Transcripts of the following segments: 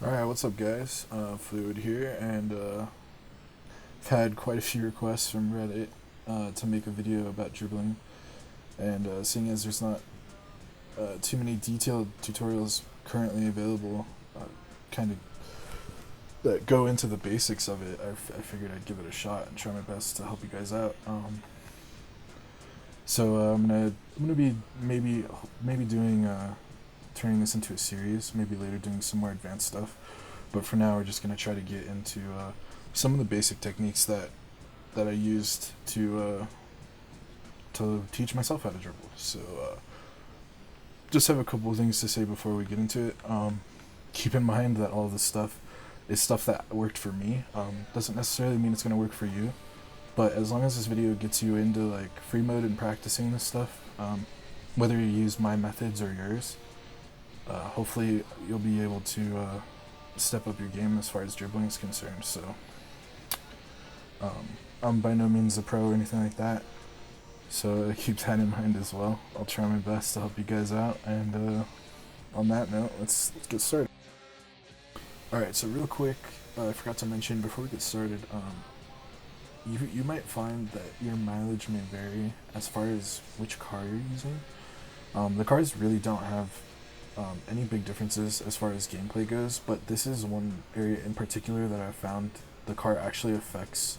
Alright, what's up guys? Fluid here, and I've had quite a few requests from Reddit to make a video about dribbling, and seeing as there's not too many detailed tutorials currently available, kind of that go into the basics of it, I figured I'd give it a shot and try my best to help you guys out. I'm gonna be maybe doing turning this into a series, maybe later doing some more advanced stuff. But for now, we're just gonna try to get into some of the basic techniques that I used to teach myself how to dribble. So just have a couple of things to say before we get into it. Keep in mind that all of this stuff is stuff that worked for me. Doesn't necessarily mean it's gonna work for you, but as long as this video gets you into like free mode and practicing this stuff, whether you use my methods or yours, hopefully you'll be able to step up your game as far as dribbling is concerned. So I'm by no means a pro or anything like that, so keep that in mind as well. I'll try my best to help you guys out, and on that note, let's get started. Alright, so real quick, I forgot to mention before we get started, you might find that your mileage may vary as far as which car you're using. The cars really don't have any big differences as far as gameplay goes, but this is one area in particular that I found the car actually affects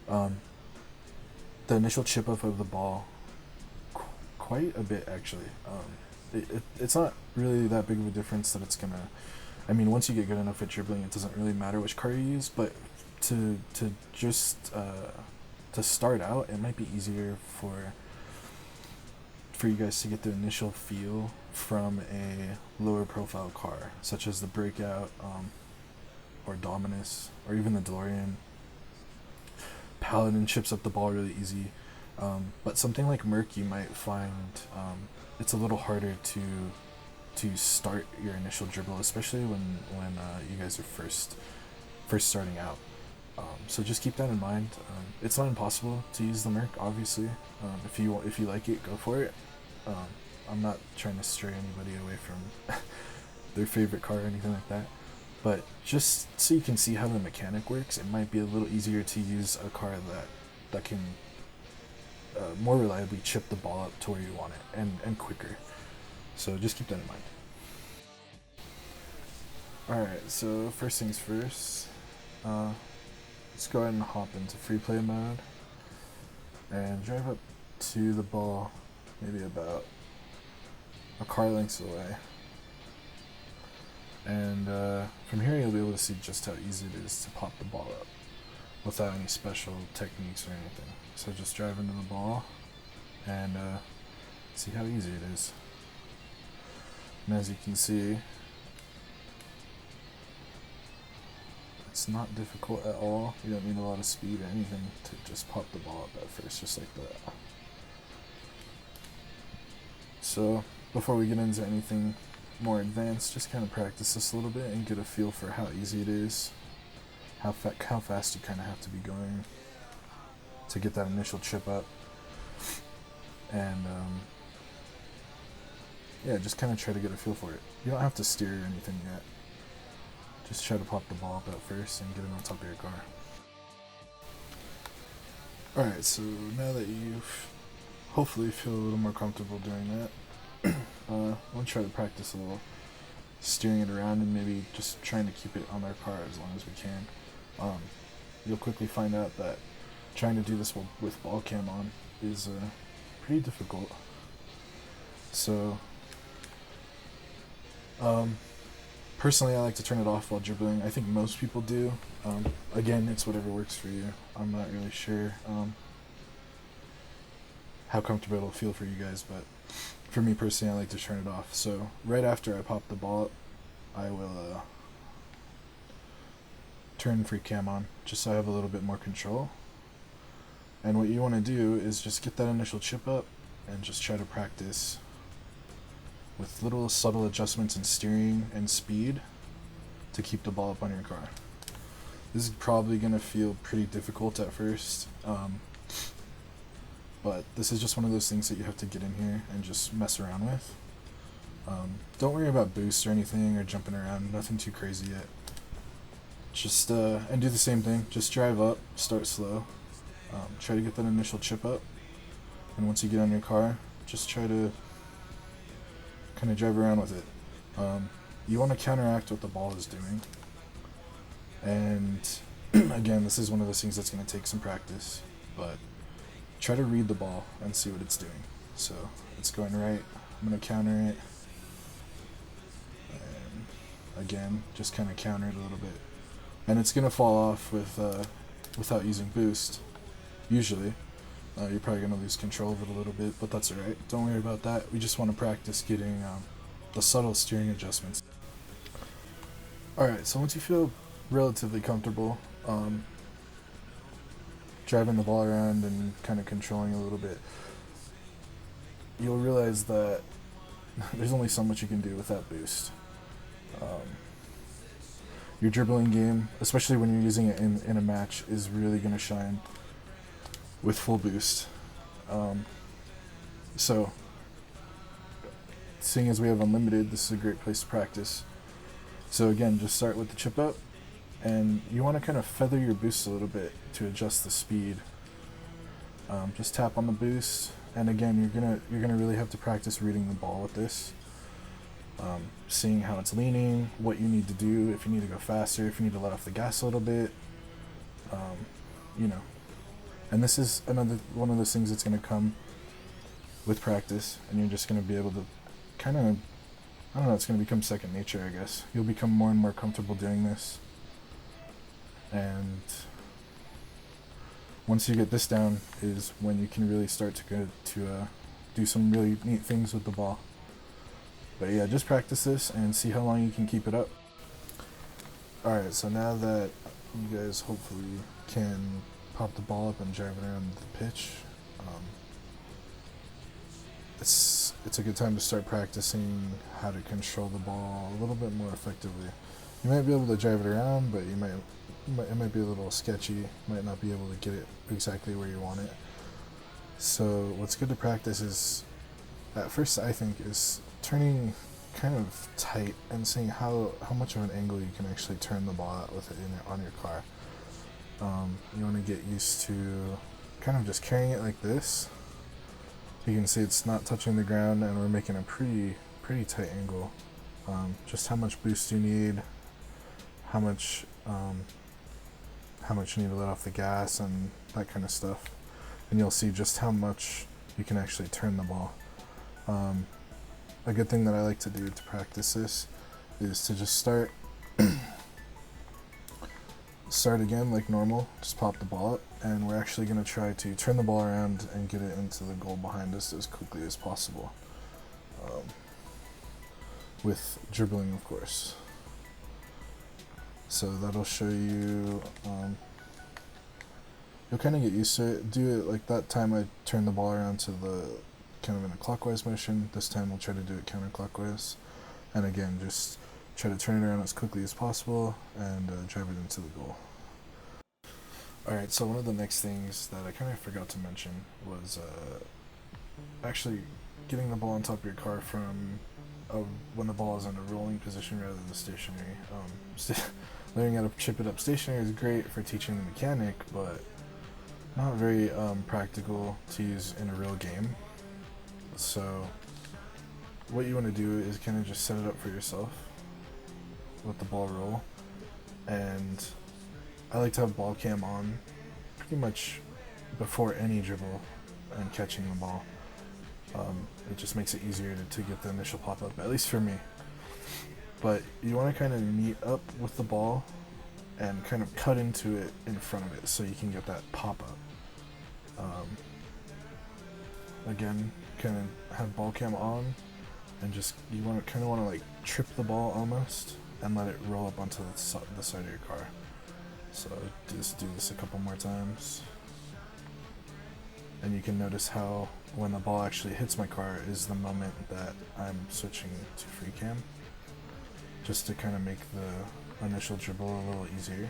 the initial chip up of the ball quite a bit, actually. It's not really that big of a difference that it's gonna, I mean, once you get good enough at dribbling, it doesn't really matter which car you use, but to start out, it might be easier for you guys to get the initial feel from a lower profile car, such as the Breakout, or Dominus, or even the DeLorean. Paladin chips up the ball really easy, but something like Merc, you might find it's a little harder to start your initial dribble, especially when you guys are first starting out. So just keep that in mind. It's not impossible to use the Merc, obviously. If you like it, go for it. I'm not trying to stray anybody away from their favorite car or anything like that. But just so you can see how the mechanic works, it might be a little easier to use a car that can more reliably chip the ball up to where you want it, and quicker. So just keep that in mind. Alright, so first things first, let's go ahead and hop into free play mode and drive up to the ball, maybe about a car length away. And from here you'll be able to see just how easy it is to pop the ball up without any special techniques or anything. So just drive into the ball and see how easy it is. And as you can see, it's not difficult at all. You don't need a lot of speed or anything to just pop the ball up at first, just like that. So before we get into anything more advanced, just kind of practice this a little bit and get a feel for how easy it is, how fast you kind of have to be going to get that initial chip up, and yeah, just kind of try to get a feel for it. You don't have to steer or anything yet. Just try to pop the ball up at first and get it on top of your car. Alright, so now that you hopefully feel a little more comfortable doing that, we'll try to practice a little steering it around and maybe just trying to keep it on our car as long as we can. You'll quickly find out that trying to do this with ball cam on is pretty difficult. So personally, I like to turn it off while dribbling. I think most people do. Again, it's whatever works for you. I'm not really sure how comfortable it'll feel for you guys, but for me personally, I like to turn it off. So right after I pop the ball up, I will turn free cam on, just so I have a little bit more control. And what you want to do is just get that initial chip up and just try to practice with little subtle adjustments in steering and speed to keep the ball up on your car. This is probably going to feel pretty difficult at first, but this is just one of those things that you have to get in here and just mess around with. Don't worry about boosts or anything or jumping around, nothing too crazy yet. Just, and do the same thing, just drive up, start slow, try to get that initial chip up, and once you get on your car, just try to kind of drive around with it. You want to counteract what the ball is doing, and again, this is one of those things that's going to take some practice, but try to read the ball and see what it's doing. So it's going right, I'm going to counter it, and again, just kind of counter it a little bit. And it's going to fall off without using boost, usually. You're probably going to lose control of it a little bit, but that's alright. Don't worry about that. We just want to practice getting the subtle steering adjustments. Alright, so once you feel relatively comfortable driving the ball around and kind of controlling a little bit, you'll realize that there's only so much you can do with that boost. Your dribbling game, especially when you're using it in a match, is really going to shine with full boost. So, seeing as we have unlimited, this is a great place to practice. So again, just start with the chip up, and you want to kind of feather your boost a little bit to adjust the speed. Just tap on the boost, and again, you're gonna really have to practice reading the ball with this. Seeing how it's leaning, what you need to do, if you need to go faster, if you need to let off the gas a little bit, you know. And this is another one of those things that's going to come with practice, and you're just going to be able to kind of, I don't know, it's going to become second nature, I guess. You'll become more and more comfortable doing this. And once you get this down is when you can really start to do some really neat things with the ball. But yeah, just practice this and see how long you can keep it up. Alright, so now that you guys hopefully can pop the ball up and drive it around the pitch, it's a good time to start practicing how to control the ball a little bit more effectively. You might be able to drive it around, but it might be a little sketchy, might not be able to get it exactly where you want it. So what's good to practice is, at first I think, is turning kind of tight and seeing how much of an angle you can actually turn the ball out with it on your car. You want to get used to kind of just carrying it like this. You can see it's not touching the ground, and we're making a pretty tight angle. Just how much boost you need, how much you need to let off the gas, and that kind of stuff. And you'll see just how much you can actually turn the ball. A good thing that I like to do to practice this is to just start again like normal, just pop the ball up, and we're actually going to try to turn the ball around and get it into the goal behind us as quickly as possible. With dribbling, of course. So that'll show you, you'll kind of get used to it. Do it like that time I turned the ball around to the kind of in a clockwise motion. This time we'll try to do it counterclockwise, and again just try to turn it around as quickly as possible and drive it into the goal. Alright, so one of the next things that I kind of forgot to mention was actually getting the ball on top of your car from when the ball is in a rolling position rather than stationary. Learning how to chip it up stationary is great for teaching the mechanic, but not very practical to use in a real game. So what you want to do is kind of just set it up for yourself with the ball roll, and I like to have ball cam on pretty much before any dribble and catching the ball. It just makes it easier to get the initial pop up, at least for me. But you want to kind of meet up with the ball and kind of cut into it in front of it so you can get that pop up. Again, kind of have ball cam on, and just you want to like trip the ball almost and let it roll up onto the side of your car. So just do this a couple more times, and you can notice how when the ball actually hits my car is the moment that I'm switching to free cam, just to kind of make the initial dribble a little easier.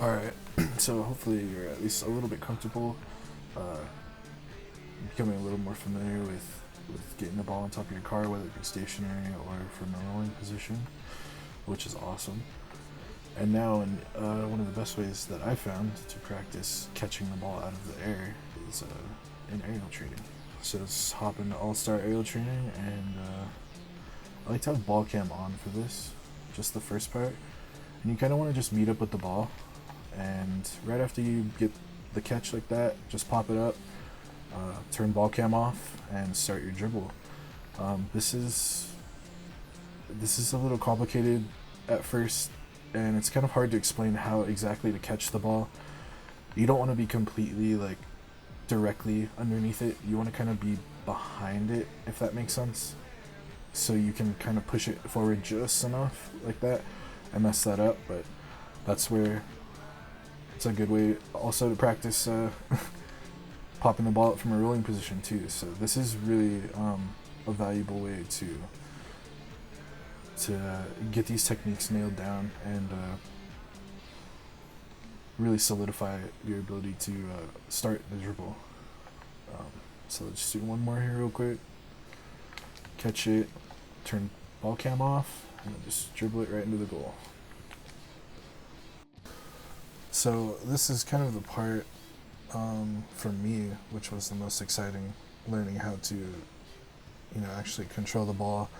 Alright, so hopefully you're at least a little bit comfortable, becoming a little more familiar with with getting the ball on top of your car, whether it be stationary or from a rolling position, which is awesome. And now, one of the best ways that I found to practice catching the ball out of the air is in aerial training. So let's hop into all-star aerial training, and I like to have ball cam on for this, just the first part. And you kind of want to just meet up with the ball, and right after you get the catch like that, just pop it up, turn ball cam off, and start your dribble. This is a little complicated at first, and it's kind of hard to explain how exactly to catch the ball. You don't want to be completely like directly underneath it. You want to kind of be behind it, if that makes sense. So you can kind of push it forward just enough like that. I messed that up, but that's where it's a good way also to practice popping the ball up from a rolling position too. So this is really a valuable way to get these techniques nailed down and really solidify your ability to start the dribble. So let's just do one more here real quick. Catch it, turn ball cam off, and then just dribble it right into the goal. So this is kind of the part for me which was the most exciting, learning how to actually control the ball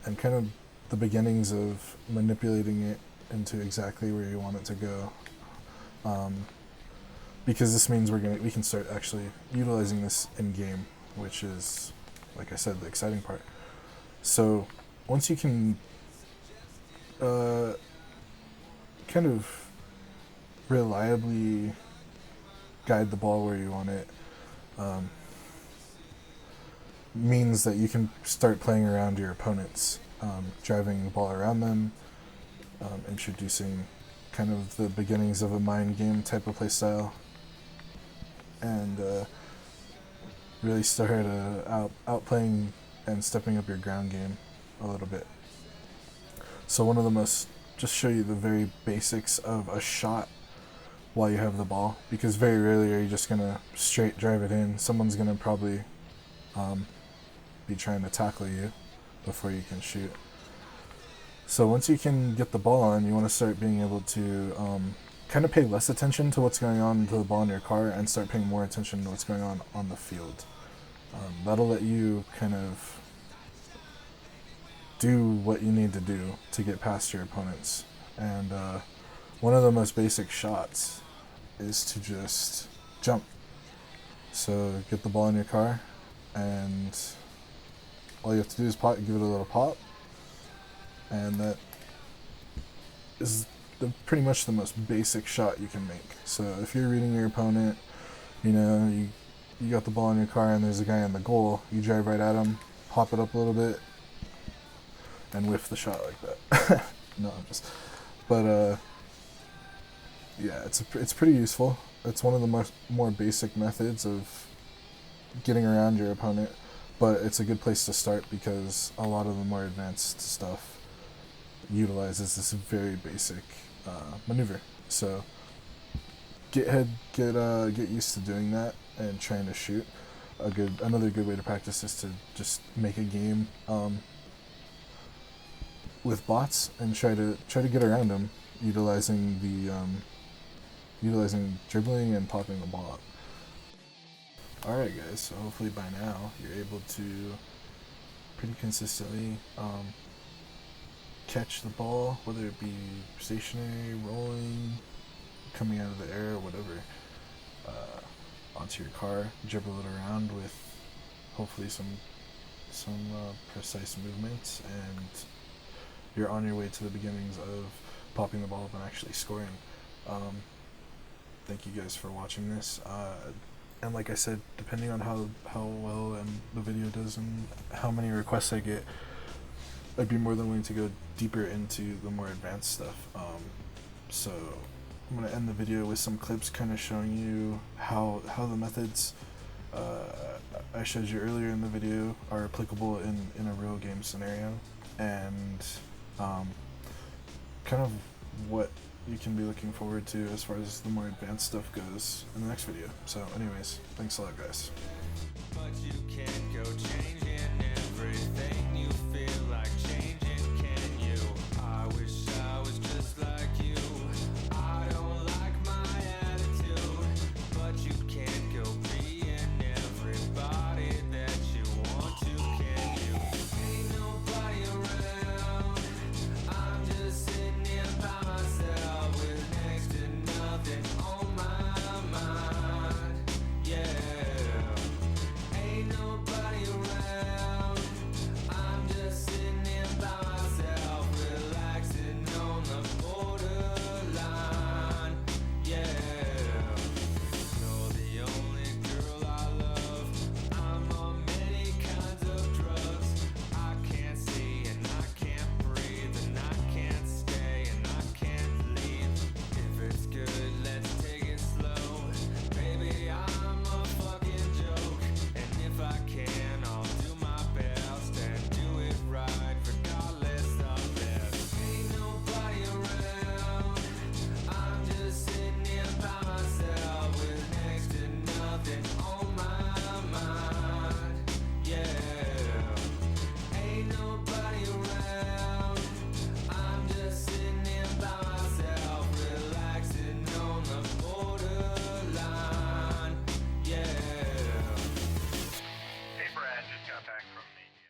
and kind of the beginnings of manipulating it into exactly where you want it to go. Because this means we can start actually utilizing this in game, which is, like I said, the exciting part. So once you can kind of reliably guide the ball where you want it, means that you can start playing around your opponents, driving the ball around them, introducing kind of the beginnings of a mind game type of play style, and really start outplaying and stepping up your ground game a little bit. So just show you the very basics of a shot while you have the ball, because very rarely are you just gonna straight drive it in. Someone's gonna probably be trying to tackle you before you can shoot. So once you can get the ball on, you want to start being able to kind of pay less attention to what's going on to the ball in your car and start paying more attention to what's going on the field. That'll let you kind of do what you need to do to get past your opponents. And one of the most basic shots is to just jump. So get the ball in your car, and all you have to do is give it a little pop, and that is pretty much the most basic shot you can make. So if you're reading your opponent, you got the ball in your car and there's a guy in the goal, you drive right at him, pop it up a little bit, and whiff the shot like that. No, yeah, it's pretty useful. It's one of the more basic methods of getting around your opponent, but it's a good place to start because a lot of the more advanced stuff utilizes this very basic maneuver. So get used to doing that and trying to shoot. Another good way to practice is to just make a game with bots and try to get around them, utilizing dribbling and popping the ball up. Alright guys, so hopefully by now you're able to pretty consistently catch the ball, whether it be stationary, rolling, coming out of the air, or whatever, onto your car, dribble it around with hopefully some precise movements, and you're on your way to the beginnings of popping the ball up and actually scoring. Thank you guys for watching this. And like I said, depending on how well the video does and how many requests I get, I'd be more than willing to go deeper into the more advanced stuff. So I'm going to end the video with some clips kind of showing you how the methods I showed you earlier in the video are applicable in a real game scenario, and kind of what you can be looking forward to as far as the more advanced stuff goes in the next video. So anyways, thanks a lot guys. But you can't go changing. everything.